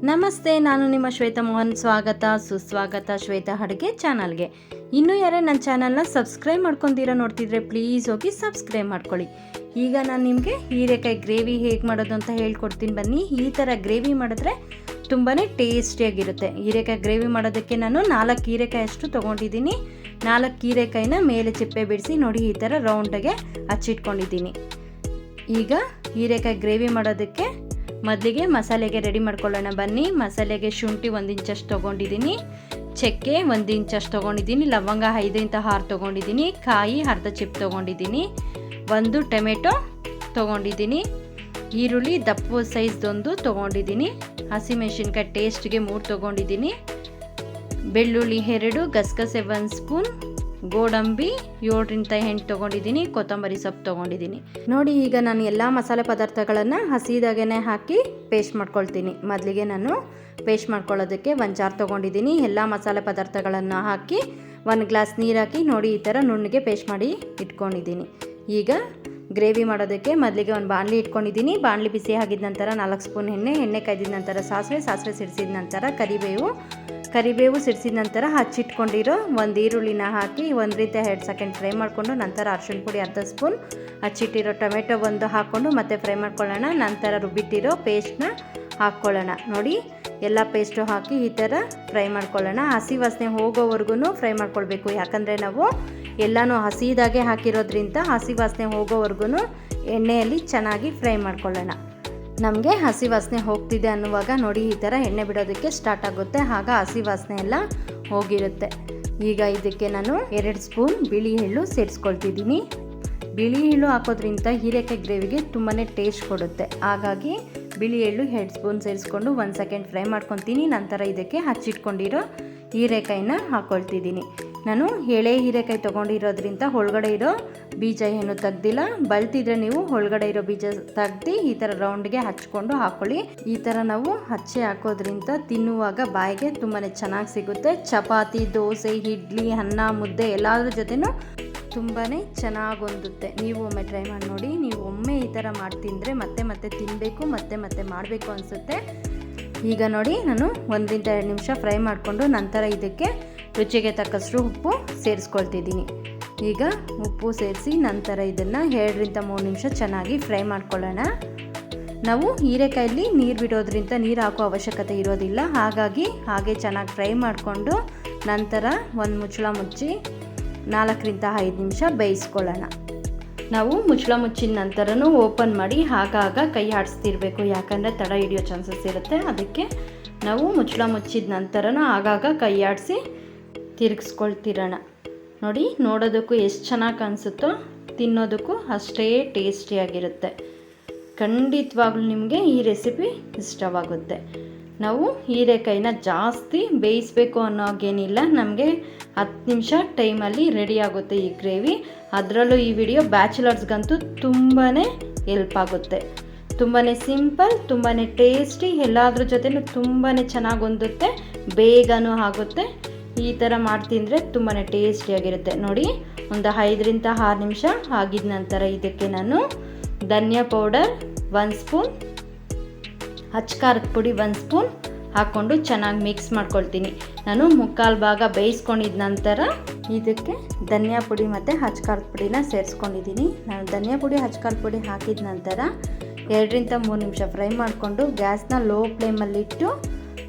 ನಮಸ್ತೆ, ನಾನು ನಿಮ್ಮ ಶ್ವೇತಾ ಮೋಹನ್. ಸ್ವಾಗತ ಸುಸ್ವಾಗತ ಶ್ವೇತಾ ಅಡುಗೆ ಚಾನಲ್ಗೆ. ಇನ್ನೂ ಯಾರೇ ನನ್ನ ಚಾನಲ್ನ ಸಬ್ಸ್ಕ್ರೈಬ್ ಮಾಡ್ಕೊಂಡಿರೋ ನೋಡ್ತಿದ್ರೆ ಪ್ಲೀಸ್ ಹೋಗಿ ಸಬ್ಸ್ಕ್ರೈಬ್ ಮಾಡ್ಕೊಳ್ಳಿ. ಈಗ ನಾನು ನಿಮಗೆ ಹೀರೆಕಾಯಿ ಗ್ರೇವಿ ಹೇಗೆ ಮಾಡೋದು ಅಂತ ಹೇಳ್ಕೊಡ್ತೀನಿ ಬನ್ನಿ. ಈ ಥರ ಗ್ರೇವಿ ಮಾಡಿದ್ರೆ ತುಂಬಾ ಟೇಸ್ಟಿಯಾಗಿರುತ್ತೆ. ಹೀರೆಕಾಯಿ ಗ್ರೇವಿ ಮಾಡೋದಕ್ಕೆ ನಾನು 4 ಹೀರೆಕಾಯಿ ಅಷ್ಟು ತೊಗೊಂಡಿದ್ದೀನಿ. 4 ಹೀರೆಕಾಯಿನ ಮೇಲೆ ಚಿಪ್ಪೆ ಬಿಡಿಸಿ ನೋಡಿ ಈ ಥರ ರೌಂಡಾಗೆ ಹಚ್ಚಿಟ್ಕೊಂಡಿದ್ದೀನಿ. ಈಗ ಹೀರೆಕಾಯಿ ಗ್ರೇವಿ ಮಾಡೋದಕ್ಕೆ ಮೊದಲಿಗೆ ಮಸಾಲೆಗೆ ರೆಡಿ ಮಾಡ್ಕೊಳ್ಳೋಣ ಬನ್ನಿ. ಮಸಾಲೆಗೆ ಶುಂಠಿ 1 ಇಂಚಷ್ಟು ತೊಗೊಂಡಿದ್ದೀನಿ, ಚಕ್ಕೆ 1 ಇಂಚಷ್ಟು ತೊಗೊಂಡಿದ್ದೀನಿ, ಲವಂಗ 5 6 ತೊಗೊಂಡಿದ್ದೀನಿ, ಕಾಯಿ ಅರ್ಧ ಚಿಪ್ ತೊಗೊಂಡಿದ್ದೀನಿ, 1 ಟೊಮೆಟೊ ತೊಗೊಂಡಿದ್ದೀನಿ, ಈರುಳ್ಳಿ ದಪ್ಪ ಸೈಜ್ದೊಂದು ತೊಗೊಂಡಿದ್ದೀನಿ, ಹಸಿಮೆಣಸಿನ್ಕಾಯಿ ಟೇಸ್ಟ್ಗೆ 3 ತೊಗೊಂಡಿದ್ದೀನಿ, ಬೆಳ್ಳುಳ್ಳಿ 2, ಗಸಗಸೆ 1 ಸ್ಪೂನ್, ಗೋಡಂಬಿ 7-8 ತೊಗೊಂಡಿದ್ದೀನಿ, ಕೊತ್ತಂಬರಿ ಸೊಪ್ಪು ತೊಗೊಂಡಿದ್ದೀನಿ. ನೋಡಿ ಈಗ ನಾನು ಎಲ್ಲ ಮಸಾಲೆ ಪದಾರ್ಥಗಳನ್ನು ಹಸಿದಾಗೇ ಹಾಕಿ ಪೇಸ್ಟ್ ಮಾಡ್ಕೊಳ್ತೀನಿ. ಮೊದಲಿಗೆ ನಾನು ಪೇಸ್ಟ್ ಮಾಡ್ಕೊಳ್ಳೋದಕ್ಕೆ 1 ಜಾರ್ ತೊಗೊಂಡಿದ್ದೀನಿ. ಎಲ್ಲ ಮಸಾಲೆ ಪದಾರ್ಥಗಳನ್ನು ಹಾಕಿ 1 ಗ್ಲಾಸ್ ನೀರು ಹಾಕಿ ನೋಡಿ ಈ ಥರ ನುಣ್ಣಗೆ ಪೇಸ್ಟ್ ಮಾಡಿ ಇಟ್ಕೊಂಡಿದ್ದೀನಿ. ಈಗ ಗ್ರೇವಿ ಮಾಡೋದಕ್ಕೆ ಮೊದಲಿಗೆ ಒಂದು ಬಾಣಲಿ ಇಟ್ಕೊಂಡಿದ್ದೀನಿ. ಬಾಣಲಿ ಬಿಸಿ ಆಗಿದ ನಂತರ 4 ಸ್ಪೂನ್ ಎಣ್ಣೆ ಕಾಯ್ದಿದ ನಂತರ ಸಾಸಿವೆ ಸಿಡಿಸಿದ ನಂತರ ಕರಿಬೇವು ಸಿಡಿಸಿದ ನಂತರ ಹಚ್ಚಿಟ್ಕೊಂಡಿರೋ 1 ಈರುಳ್ಳಿನ ಹಾಕಿ 1-2 ಸೆಕೆಂಡ್ ಫ್ರೈ ಮಾಡಿಕೊಂಡು ನಂತರ ಅರಿಶಿಣ ಪುಡಿ ಅರ್ಧ ಸ್ಪೂನ್, ಹಚ್ಚಿಟ್ಟಿರೋ ಟೊಮೆಟೊ 1 ಹಾಕ್ಕೊಂಡು ಮತ್ತೆ ಫ್ರೈ ಮಾಡ್ಕೊಳ್ಳೋಣ. ನಂತರ ರುಬ್ಬಿಟ್ಟಿರೋ ಪೇಸ್ಟ್ನ ಹಾಕ್ಕೊಳ್ಳೋಣ. ನೋಡಿ ಎಲ್ಲ ಪೇಸ್ಟು ಹಾಕಿ ಈ ಥರ ಫ್ರೈ ಮಾಡ್ಕೊಳ್ಳೋಣ. ಹಸಿ ವಾಸನೆ ಹೋಗೋವರೆಗೂ ಫ್ರೈ ಮಾಡ್ಕೊಳ್ಬೇಕು. ಯಾಕಂದರೆ ನಾವು ಎಲ್ಲನೂ ಹಸಿದಾಗೆ ಹಾಕಿರೋದ್ರಿಂದ ಹಸಿ ವಾಸನೆ ಹೋಗೋವರೆಗೂ ಎಣ್ಣೆಯಲ್ಲಿ ಚೆನ್ನಾಗಿ ಫ್ರೈ ಮಾಡ್ಕೊಳ್ಳೋಣ. ನಮಗೆ ಹಸಿ ವಾಸನೆ ಹೋಗ್ತಿದೆ ಅನ್ನುವಾಗ ನೋಡಿ ಈ ಥರ ಎಣ್ಣೆ ಬಿಡೋದಕ್ಕೆ ಸ್ಟಾರ್ಟ್ ಆಗುತ್ತೆ. ಆಗ ಹಸಿ ವಾಸನೆ ಎಲ್ಲ ಹೋಗಿರುತ್ತೆ. ಈಗ ಇದಕ್ಕೆ ನಾನು 2 ಸ್ಪೂನ್ ಬಿಳಿ ಎಳ್ಳು ಸೇರಿಸ್ಕೊಳ್ತಿದ್ದೀನಿ. ಬಿಳಿ ಎಳ್ಳು ಹಾಕೋದ್ರಿಂದ ಹೀರೆಕಾಯಿ ಗ್ರೇವಿಗೆ ತುಂಬಾ ಟೇಸ್ಟ್ ಕೊಡುತ್ತೆ. ಹಾಗಾಗಿ ಬಿಳಿ ಎಳ್ಳು 2 ಸ್ಪೂನ್ ಸೇರಿಸ್ಕೊಂಡು 1 ಸೆಕೆಂಡ್ ಫ್ರೈ ಮಾಡ್ಕೊತೀನಿ. ನಂತರ ಇದಕ್ಕೆ ಹಚ್ಚಿಟ್ಕೊಂಡಿರೋ ಹೀರೆಕಾಯಿನ ಹಾಕ್ಕೊಳ್ತಿದ್ದೀನಿ. ನಾನು ಎಳೆ ಹೀರೆಕಾಯಿ ತೊಗೊಂಡಿರೋದ್ರಿಂದ ಒಳಗಡೆ ಇರೋ ಬೀಜ ಏನು ತೆಗ್ದಿಲ್ಲ. ಬಲ್ತಿದ್ರೆ ನೀವು ಒಳಗಡೆ ಇರೋ ಬೀಜ ತೆಗ್ದು ಈ ಥರ ರೌಂಡ್ಗೆ ಹಚ್ಕೊಂಡು ಹಾಕ್ಕೊಳ್ಳಿ. ಈ ಥರ ನಾವು ಹಚ್ಚಿ ಹಾಕೋದ್ರಿಂದ ತಿನ್ನುವಾಗ ಬಾಯಿಗೆ ತುಂಬಾ ಚೆನ್ನಾಗಿ ಸಿಗುತ್ತೆ. ಚಪಾತಿ, ದೋಸೆ, ಇಡ್ಲಿ, ಅನ್ನ, ಮುದ್ದೆ ಎಲ್ಲದ್ರ ಜೊತೆನೂ ತುಂಬಾ ಚೆನ್ನಾಗಿ ಹೊಂದುತ್ತೆ. ನೀವು ಒಮ್ಮೆ ಟ್ರೈ ಮಾಡಿ ನೋಡಿ. ನೀವು ಒಮ್ಮೆ ಈ ಥರ ಮಾಡಿ ತಿಂದರೆ ಮತ್ತೆ ತಿನ್ನಬೇಕು, ಮತ್ತೆ ಮಾಡಬೇಕು ಅನಿಸುತ್ತೆ. ಈಗ ನೋಡಿ ನಾನು 1-2 ನಿಮಿಷ ಫ್ರೈ ಮಾಡಿಕೊಂಡು ನಂತರ ಇದಕ್ಕೆ ರುಚಿಗೆ ತಕ್ಕಷ್ಟು ಉಪ್ಪು ಸೇರಿಸ್ಕೊಳ್ತಿದ್ದೀನಿ. ಈಗ ಉಪ್ಪು ಸೇರಿಸಿ ನಂತರ ಇದನ್ನು 2-3 ನಿಮಿಷ ಚೆನ್ನಾಗಿ ಫ್ರೈ ಮಾಡ್ಕೊಳ್ಳೋಣ. ನಾವು ಹೀರೆಕಾಯಲ್ಲಿ ನೀರು ಬಿಡೋದ್ರಿಂದ ನೀರು ಹಾಕೋ ಅವಶ್ಯಕತೆ ಇರೋದಿಲ್ಲ. ಹಾಗಾಗಿ ಹಾಗೆ ಚೆನ್ನಾಗಿ ಫ್ರೈ ಮಾಡಿಕೊಂಡು ನಂತರ ಒಂದು ಮುಚ್ಚಳ ಮುಚ್ಚಿ 4-5 ನಿಮಿಷ ಬೇಯಿಸ್ಕೊಳ್ಳೋಣ. ನಾವು ಮುಚ್ಚಳ ಮುಚ್ಚಿದ ನಂತರನೂ ಓಪನ್ ಮಾಡಿ ಆಗಾಗ ಕೈ ಆಡಿಸ್ತಿರ್ಬೇಕು. ಯಾಕಂದರೆ ತಡ ಹಿಡಿಯೋ ಚಾನ್ಸಸ್ ಇರುತ್ತೆ. ಅದಕ್ಕೆ ನಾವು ಮುಚ್ಚಳ ಮುಚ್ಚಿದ ನಂತರನೂ ಆಗಾಗ ಕೈ ಆಡಿಸಿ ತಿರುಗಿಸ್ಕೊಳ್ತಿರೋಣ. ನೋಡಿ ನೋಡೋದಕ್ಕೂ ಎಷ್ಟು ಚೆನ್ನಾಗಿ ಕಾಣಿಸುತ್ತೋ ತಿನ್ನೋದಕ್ಕೂ ಅಷ್ಟೇ ಟೇಸ್ಟಿಯಾಗಿರುತ್ತೆ. ಖಂಡಿತವಾಗ್ಲೂ ನಿಮಗೆ ಈ ರೆಸಿಪಿ ಇಷ್ಟವಾಗುತ್ತೆ. ನಾವು ಹೀರೆಕಾಯಿನ ಜಾಸ್ತಿ ಬೇಯಿಸಬೇಕು ಅನ್ನೋಗೇನಿಲ್ಲ. ನಮಗೆ 10 ನಿಮಿಷ ಟೈಮಲ್ಲಿ ರೆಡಿ ಆಗುತ್ತೆ ಈ ಗ್ರೇವಿ. ಅದರಲ್ಲೂ ಈ ವಿಡಿಯೋ ಬ್ಯಾಚುಲರ್ಸ್ಗಂತೂ ತುಂಬಾ ಹೆಲ್ಪ್ ಆಗುತ್ತೆ. ತುಂಬಾ ಸಿಂಪಲ್, ತುಂಬಾ ಟೇಸ್ಟಿ, ಎಲ್ಲದ್ರ ಜೊತೆನೂ ತುಂಬಾ ಚೆನ್ನಾಗಿ ಹೊಂದುತ್ತೆ, ಬೇಗನೂ ಆಗುತ್ತೆ. ಈ ಥರ ಮಾಡಿ ತಿಂದರೆ ತುಂಬಾ ಟೇಸ್ಟಿಯಾಗಿರುತ್ತೆ. ನೋಡಿ ಒಂದು 5-6 ನಿಮಿಷ ಆಗಿದ ನಂತರ ಇದಕ್ಕೆ ನಾನು ಧನಿಯಾ ಪೌಡರ್ 1 ಸ್ಪೂನ್, ಅಚ್ಕಾರದ ಪುಡಿ 1 ಸ್ಪೂನ್ ಹಾಕ್ಕೊಂಡು ಚೆನ್ನಾಗಿ ಮಿಕ್ಸ್ ಮಾಡ್ಕೊಳ್ತೀನಿ. ನಾನು 3/4 ಭಾಗ ಬೇಯಿಸ್ಕೊಂಡಿದ ನಂತರ ಇದಕ್ಕೆ ಧನಿಯಾ ಪುಡಿ ಮತ್ತು ಅಚ್ಕಾರದ ಪುಡಿನ ಸೇರಿಸ್ಕೊಂಡಿದ್ದೀನಿ. ನಾನು ಧನಿಯಾ ಪುಡಿ ಅಚ್ಕಾರದ ಪುಡಿ ಹಾಕಿದ ನಂತರ 2-3 ನಿಮಿಷ ಫ್ರೈ ಮಾಡಿಕೊಂಡು ಗ್ಯಾಸ್ನ ಲೋ ಫ್ಲೇಮಲ್ಲಿಟ್ಟು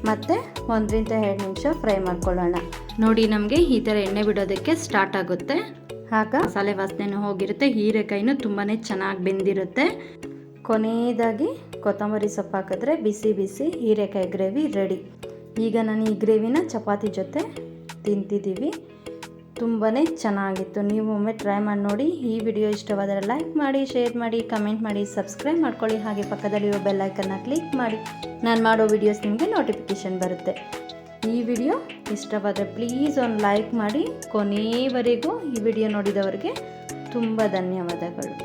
ಮತ್ತು 1-2 ನಿಮಿಷ ಫ್ರೈ ಮಾಡ್ಕೊಳ್ಳೋಣ. ನೋಡಿ ನಮಗೆ ಈ ಥರ ಎಣ್ಣೆ ಬಿಡೋದಕ್ಕೆ ಸ್ಟಾರ್ಟ್ ಆಗುತ್ತೆ. ಆಗ ಮಸಾಲೆ ವಾಸನೆನೂ ಹೋಗಿರುತ್ತೆ, ಹೀರೆಕಾಯಿನೂ ತುಂಬಾ ಚೆನ್ನಾಗಿ ಬೆಂದಿರುತ್ತೆ. ಕೊನೆಯದಾಗಿ ಕೊತ್ತಂಬರಿ ಸೊಪ್ಪು ಹಾಕಿದ್ರೆ ಬಿಸಿ ಹೀರೆಕಾಯಿ ಗ್ರೇವಿ ರೆಡಿ. ಈಗ ನಾನು ಈ ಗ್ರೇವಿನ ಚಪಾತಿ ಜೊತೆ ತಿಂತಿದ್ದೀವಿ. ತುಂಬಾ ಚೆನ್ನಾಗಿತ್ತು. ನೀವು ಒಮ್ಮೆ ಟ್ರೈ ಮಾಡಿ ನೋಡಿ. ಈ ವಿಡಿಯೋ ಇಷ್ಟವಾದರೆ ಲೈಕ್ ಮಾಡಿ, ಶೇರ್ ಮಾಡಿ, ಕಮೆಂಟ್ ಮಾಡಿ, ಸಬ್ಸ್ಕ್ರೈಬ್ ಮಾಡ್ಕೊಳ್ಳಿ. ಹಾಗೆ ಪಕ್ಕದಲ್ಲಿರೋ ಬೆಲ್ ಐಕನ್ನ ಕ್ಲಿಕ್ ಮಾಡಿ. ನಾನು ಮಾಡೋ ವಿಡಿಯೋಸ್ ನಿಮಗೆ ನೋಟಿಫಿಕೇಷನ್ ಬರುತ್ತೆ. ಈ ವಿಡಿಯೋ ಇಷ್ಟವಾದರೆ ಪ್ಲೀಸ್ ಒಂದು ಲೈಕ್ ಮಾಡಿ. ಕೊನೆಯವರೆಗೂ ಈ ವಿಡಿಯೋ ನೋಡಿದವರಿಗೆ ತುಂಬ ಧನ್ಯವಾದಗಳು.